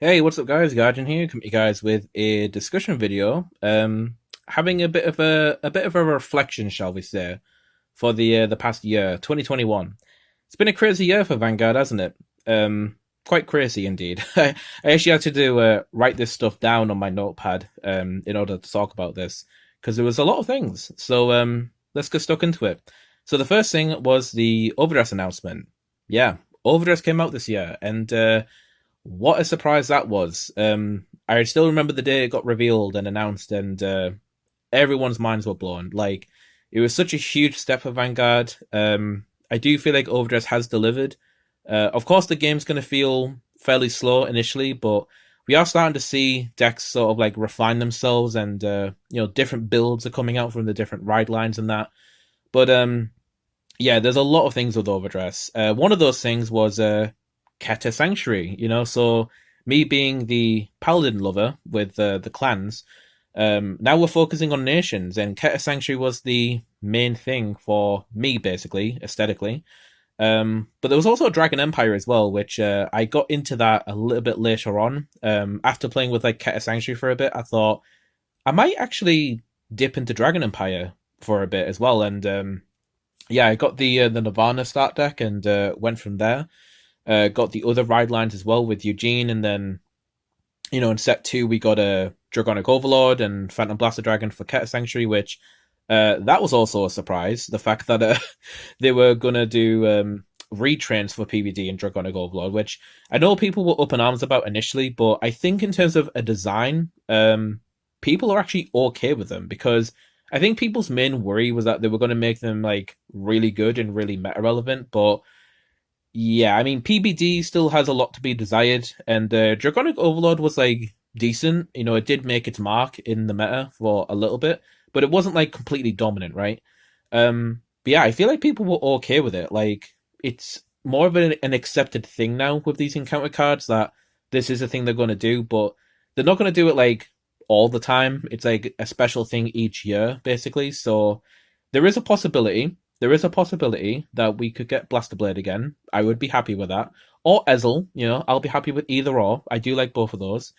Hey, what's up, guys? Guardian here, coming to you guys with a discussion video. Having a bit of a reflection, shall we say, for the past year, 2021. It's been a crazy year for Vanguard, hasn't it? Quite crazy indeed. I actually had to write this stuff down on my notepad in order to talk about this because there was a lot of things. So let's get stuck into it. So the first thing was the overdress announcement. Yeah, overdress came out this year, and what a surprise that was. I still remember the day it got revealed and announced, and everyone's minds were blown. Like, it was such a huge step for Vanguard. I do feel like Overdress has delivered. Of course, the game's going to feel fairly slow initially, but we are starting to see decks sort of like refine themselves, and different builds are coming out from the different ride lines and that. But yeah, there's a lot of things with Overdress. One of those things was Keta Sanctuary, so me being the paladin lover with the clans, now we're focusing on nations, and Keta Sanctuary was the main thing for me, basically, aesthetically. But there was also Dragon Empire as well, which I got into that a little bit later on. After playing with like Keta Sanctuary for a bit, I thought I might actually dip into Dragon Empire for a bit as well, and yeah, I got the Nirvana start deck and went from there. Got the other ride lines as well with Eugene, and then in set two we got a Dragonic Overlord and Phantom Blaster Dragon for Keta Sanctuary, which that was also a surprise. The fact that they were gonna do retrains for PvD and Dragonic Overlord, which I know people were up in arms about initially, but I think in terms of a design, people are actually okay with them, because I think people's main worry was that they were going to make them like really good and really meta relevant, but yeah, I mean, PBD still has a lot to be desired, and Dragonic Overlord was like decent. It did make its mark in the meta for a little bit, but it wasn't like completely dominant, right? But yeah, I feel like people were okay with it. Like, it's more of an accepted thing now with these encounter cards that this is a thing they're going to do, but they're not going to do it like all the time. It's like a special thing each year, basically. So there is a possibility that we could get Blaster Blade again. I would be happy with that. Or Ezel, I'll be happy with either or. I do like both of those.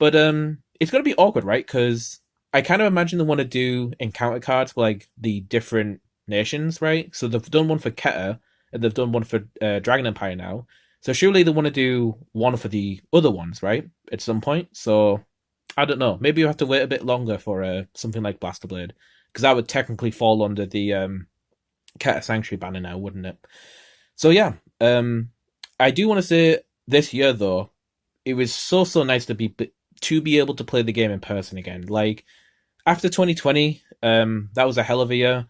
But it's gonna be awkward, right? Because I kind of imagine they want to do encounter cards for like the different nations, right? So they've done one for Keta, and they've done one for Dragon Empire now. So surely they want to do one for the other ones, right? At some point. So I don't know. Maybe you have to wait a bit longer for something like Blaster Blade, because that would technically fall under the Keta Sanctuary banner now, wouldn't it? So yeah, I do want to say this year though, it was so nice to be able to play the game in person again. Like, after 2020, that was a hell of a year,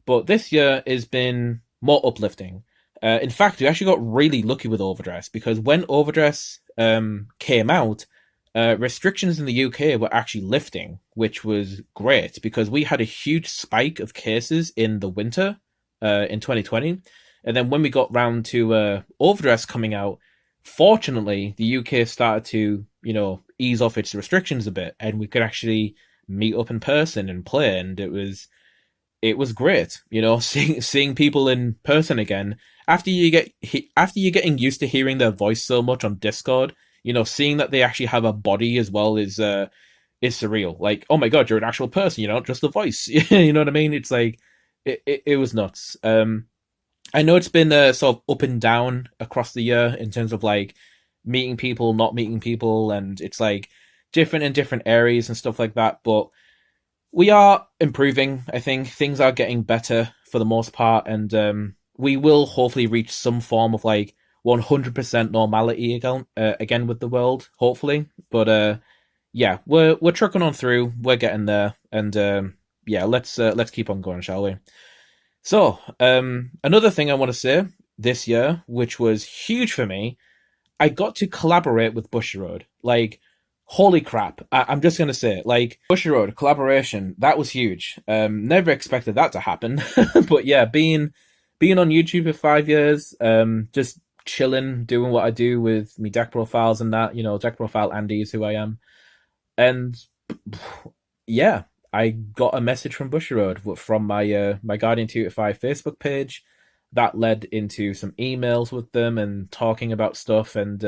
but this year has been more uplifting. In fact, we actually got really lucky with Overdress, because when Overdress came out, restrictions in the UK were actually lifting, which was great because we had a huge spike of cases in the winter in 2020. And then when we got round to Overdress coming out, fortunately, the UK started to, ease off its restrictions a bit, and we could actually meet up in person and play, and it was great, seeing people in person again after you're getting used to hearing their voice so much on Discord. Seeing that they actually have a body as well is surreal. Like, oh my god, you're an actual person, not just a voice. You know what I mean? It's like it was nuts. I know it's been sort of up and down across the year in terms of like meeting people, not meeting people, and it's like different in different areas and stuff like that. But we are improving. I think things are getting better for the most part, and we will hopefully reach some form of like 100% normality again with the world, hopefully. But yeah, we're trucking on through. We're getting there, and yeah, let's keep on going, shall we? So, another thing I want to say this year, which was huge for me, I got to collaborate with Bushiroad. Like, holy crap! I'm just gonna say it. Like, Bushiroad collaboration, that was huge. Never expected that to happen, but yeah, being on YouTube for 5 years, just chilling, doing what I do with me deck profiles and that. Deck profile Andy is who I am, and yeah, I got a message from Bushiroad from my Guardian 2 to 5 Facebook page. That led into some emails with them and talking about stuff, and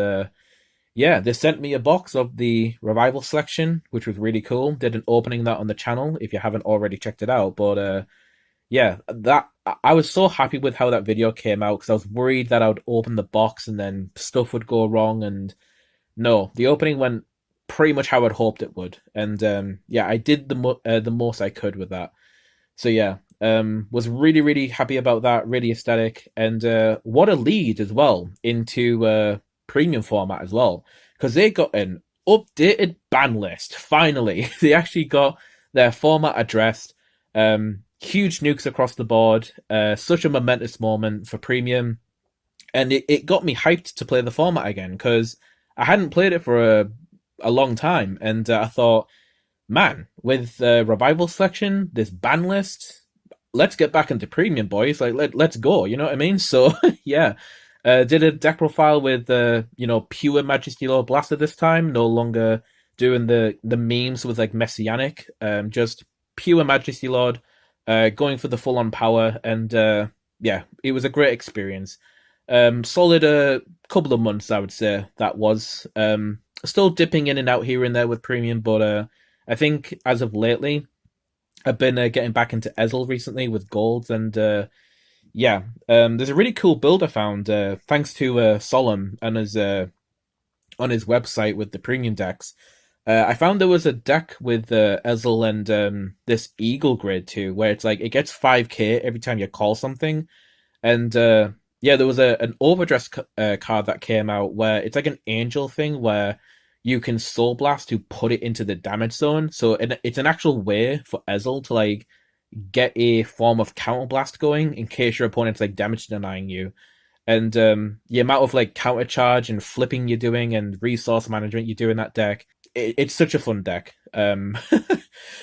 Yeah, they sent me a box of the Revival selection, which was really cool. Did an opening that on the channel if you haven't already checked it out. But yeah, that I was so happy with how that video came out because I was worried that I would open the box and then stuff would go wrong. And no, the opening went pretty much how I'd hoped it would. And yeah, I did the most I could with that. So yeah, was really happy about that. Really ecstatic, and what a lead as well into premium format as well, because they got an updated ban list. Finally, they actually got their format addressed. Huge nukes across the board. Such a momentous moment for premium, and it got me hyped to play the format again because I hadn't played it for a long time, and I thought, man, with revival selection, this ban list, let's get back into premium, boys. Like let's go. You know what I mean? So yeah, did a deck profile with pure Majesty Lord Blaster this time. No longer doing the memes with like Messianic. Just pure Majesty Lord. Going for the full on power, and yeah, it was a great experience. Solid couple of months, I would say that was. Still dipping in and out here and there with premium, but I think as of lately, I've been getting back into Ezel recently with golds, and yeah, there's a really cool build I found thanks to Solemn and his on his website with the premium decks. I found there was a deck with Ezel and this Eagle grid too, where it's like it gets 5k every time you call something, and yeah, there was an overdress card that came out where it's like an angel thing where you can soul blast to put it into the damage zone. So it's an actual way for Ezel to like get a form of counter blast going in case your opponent's like damage denying you. And the amount of like counter charge and flipping you're doing and resource management you do in that deck, it's such a fun deck.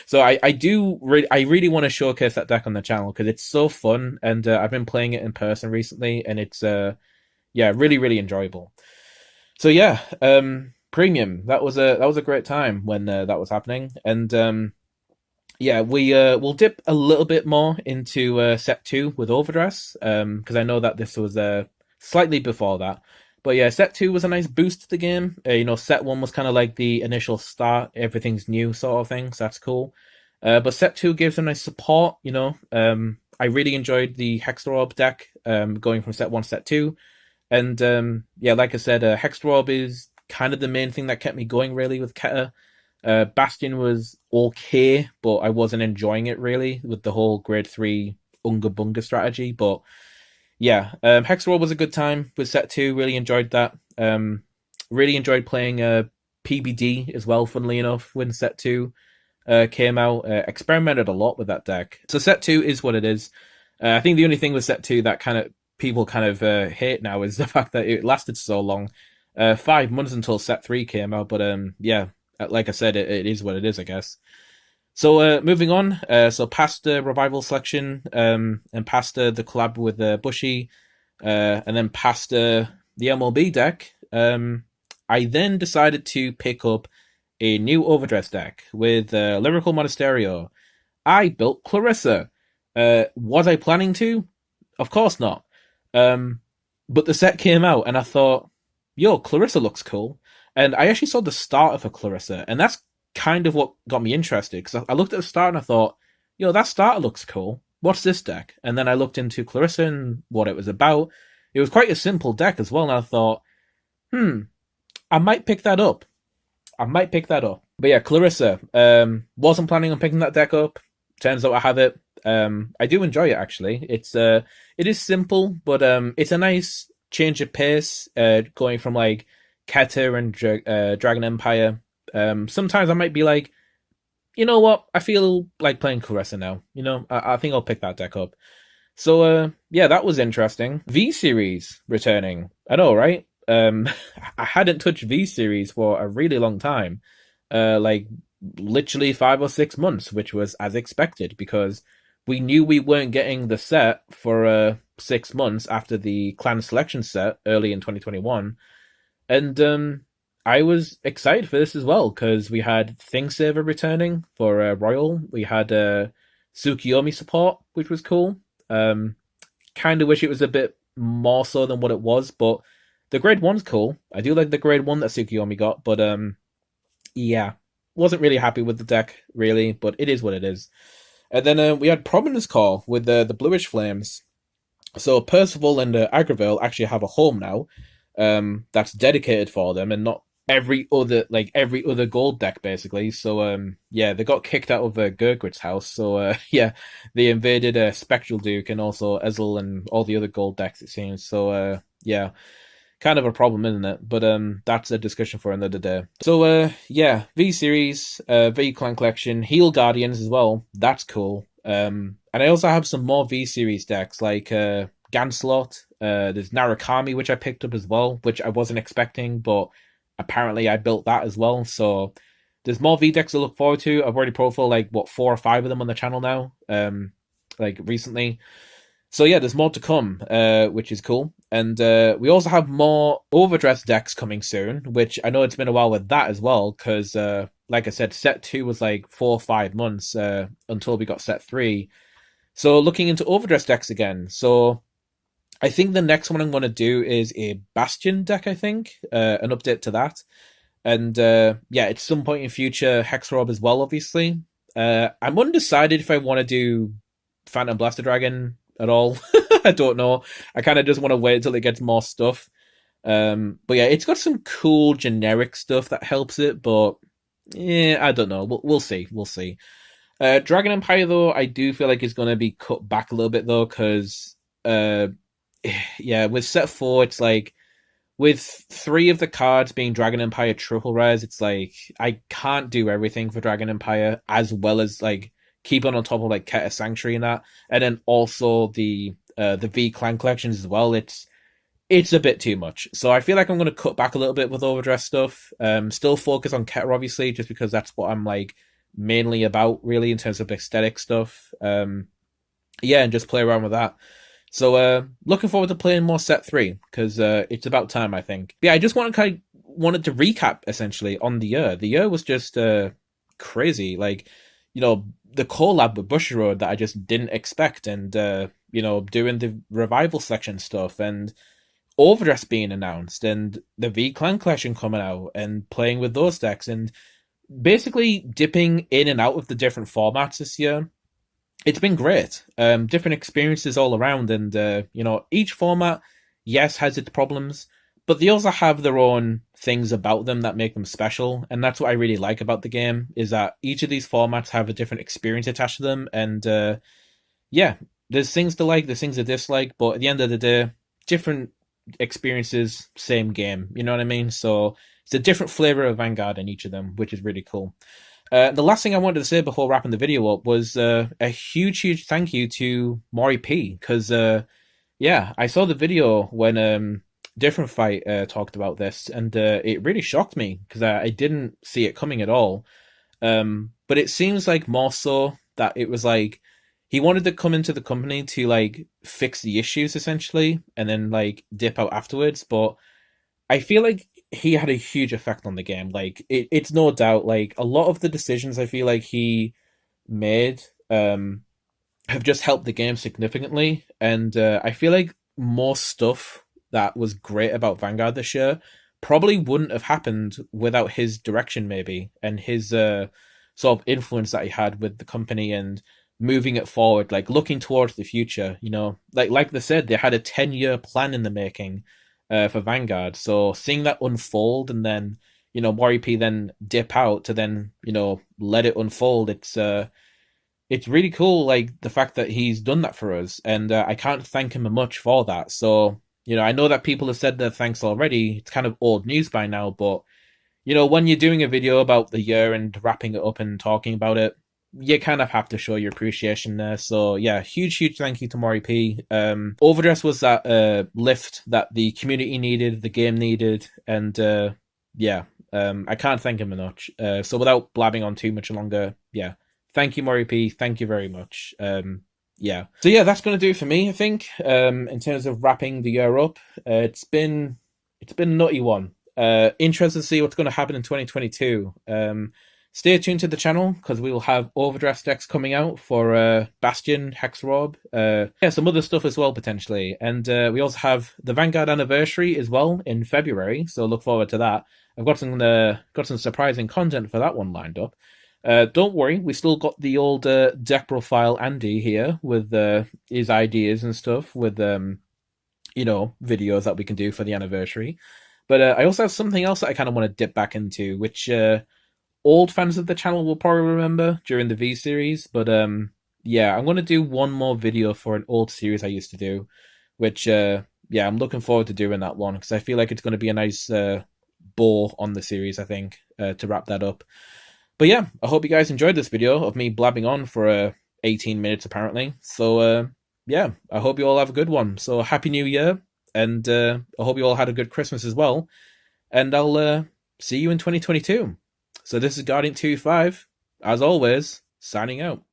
So I really want to showcase that deck on the channel because it's so fun, and I've been playing it in person recently, and it's yeah, really enjoyable. So yeah, premium, that was a great time when that was happening, and yeah, we'll dip a little bit more into set 2 with overdress, because I know that this was slightly before that. But yeah, set 2 was a nice boost to the game. Set 1 was kind of like the initial start, everything's new sort of thing, so that's cool. But set 2 gives a nice support, I really enjoyed the Hexorb deck, going from set 1 to set 2. And yeah, like I said, Hexorb is kind of the main thing that kept me going really with Keta. Bastion was okay, but I wasn't enjoying it really with the whole grade 3 Unga Bunga strategy. But yeah, Hexorb was a good time with set 2. Really enjoyed that. Really enjoyed playing PBD as well, funnily enough, when set 2 came out. Experimented a lot with that deck. So set 2 is what it is. I think the only thing with set 2 that people hate now is the fact that it lasted so long. 5 months until set 3 came out, but yeah, like I said, it is what it is, I guess. So moving on, so past the revival selection, and past the collab with Bushy, and then past the MLB deck, I then decided to pick up a new overdress deck with Lyrical Monasterio. I built Clarissa. Was I planning to? Of course not. But the set came out, and I thought, yo, Clarissa looks cool. And I actually saw the starter for Clarissa, and that's kind of what got me interested, because I looked at the starter and I thought, yo, that starter looks cool. What's this deck? And then I looked into Clarissa and what it was about. It was quite a simple deck as well, and I thought, I might pick that up. But yeah, Clarissa, wasn't planning on picking that deck up. Turns out I have it. I do enjoy it, actually. It is simple, but it's a nice change of pace, going from like Keta and Dragon Empire. Sometimes I might be like, you know what? I feel like playing Clarissa now. I think I'll pick that deck up. So yeah, that was interesting. V Series returning. I know, right? I hadn't touched V Series for a really long time. Like literally 5 or 6 months, which was as expected because we knew we weren't getting the set for 6 months after the clan selection set early in 2021. And I was excited for this as well because we had Thingsaver returning for Royal. We had Tsukiyomi support, which was cool. Kind of wish it was a bit more so than what it was, but The grade one's cool. I do like the grade one that Tsukiyomi got, but yeah, wasn't really happy with the deck really, but it is what it is. And then we had Prominence Core with the Bluish Flames. So Percival and Agravale actually have a home now, that's dedicated for them, and not every other gold deck basically. So yeah, they got kicked out of Gurgrit's house. So yeah, they invaded Spectral Duke and also Ezel and all the other gold decks it seems. So yeah, kind of a problem, isn't it? But that's a discussion for another day. So yeah, V Series, V Clan Collection, Heal Guardians as well. That's cool. And I also have some more V Series decks like Ganslot. There's Narukami, which I picked up as well, which I wasn't expecting, but apparently I built that as well. So there's more V decks to look forward to. I've already profiled like what 4 or 5 of them on the channel now, like recently. So yeah, there's more to come, which is cool. And we also have more overdress decks coming soon, which I know it's been a while with that as well, because like I said, set 2 was like 4 or 5 months until we got set 3. So looking into overdress decks again. So I think the next one I'm going to do is a Bastion deck, I think, an update to that. And yeah, at some point in future, Hexrob as well, obviously. I'm undecided if I want to do Phantom Blaster Dragon at all. I don't know. I kind of just want to wait until it gets more stuff. But yeah, it's got some cool generic stuff that helps it, but yeah, I don't know. We'll see. We'll see. Dragon Empire, though, I do feel like is going to be cut back a little bit, though, because yeah, with set 4, it's like with 3 of the cards being Dragon Empire triple rares, it's like I can't do everything for Dragon Empire as well as like keeping on top of like Keta Sanctuary and that, and then also the V Clan collections as well. It's a bit too much, so I feel like I'm going to cut back a little bit with overdress stuff. Still focus on Keta obviously, just because that's what I'm like mainly about really in terms of aesthetic stuff. Yeah, and just play around with that. So looking forward to playing more set 3 because it's about time, I think. But yeah, I just wanted to recap essentially on the year. The year was just crazy, like, you know, the collab with Bushiroad that I just didn't expect, and you know, doing the revival section stuff, and Overdress being announced, and the V Clan collection coming out, and playing with those decks, and basically dipping in and out of the different formats this year. It's been great. Different experiences all around, and you know, each format, yes, has its problems, but they also have their own things about them that make them special, and that's what I really like about the game, is that each of these formats have a different experience attached to them, and yeah, there's things to like, there's things to dislike, but at the end of the day, different experiences, same game, you know what I mean? So it's a different flavor of Vanguard in each of them, which is really cool. The last thing I wanted to say before wrapping the video up was a huge thank you to Mori P, because yeah, I saw the video when Different Fight talked about this, and it really shocked me because I didn't see it coming at all. But it seems like more so that it was like he wanted to come into the company to like fix the issues essentially, and then like dip out afterwards. But I feel like he had a huge effect on the game. Like it's no doubt like a lot of the decisions I feel like he made have just helped the game significantly, and I feel like more stuff that was great about Vanguard this year probably wouldn't have happened without his direction maybe, and his sort of influence that he had with the company and moving it forward, like looking towards the future, you know, like they said, they had a 10-year plan in the making for Vanguard. So seeing that unfold, and then, you know, Mori P then dip out to then, you know, let it unfold, it's really cool, like the fact that he's done that for us, and I can't thank him much for that. So, you know, I know that people have said their thanks already, it's kind of old news by now, but you know, when you're doing a video about the year and wrapping it up and talking about it, you kind of have to show your appreciation there. So yeah, huge thank you to Mori P. Overdress was that lift that the community needed, the game needed, and yeah, I can't thank him enough. So without blabbing on too much longer, yeah, thank you, Mori P. Thank you very much. Yeah. So yeah, that's going to do it for me, I think, in terms of wrapping the year up. It's been a nutty one. Interested to see what's going to happen in 2022. Stay tuned to the channel because we will have overdraft decks coming out for Bastion, Hexrob, yeah, some other stuff as well potentially. And we also have the Vanguard anniversary as well in February, so look forward to that. I've got some surprising content for that one lined up. Don't worry, we still got the old deck profile Andy here with his ideas and stuff with videos that we can do for the anniversary. But I also have something else that I kind of want to dip back into, which old fans of the channel will probably remember during the V series. But yeah, I'm going to do one more video for an old series I used to do, which yeah, I'm looking forward to doing that one because I feel like it's going to be a nice bow on the series, I think, to wrap that up. But yeah, I hope you guys enjoyed this video of me blabbing on for 18 minutes apparently. So yeah, I hope you all have a good one. So happy New Year, and I hope you all had a good Christmas as well. And I'll see you in 2022. So this is Guardian 25, as always, signing out.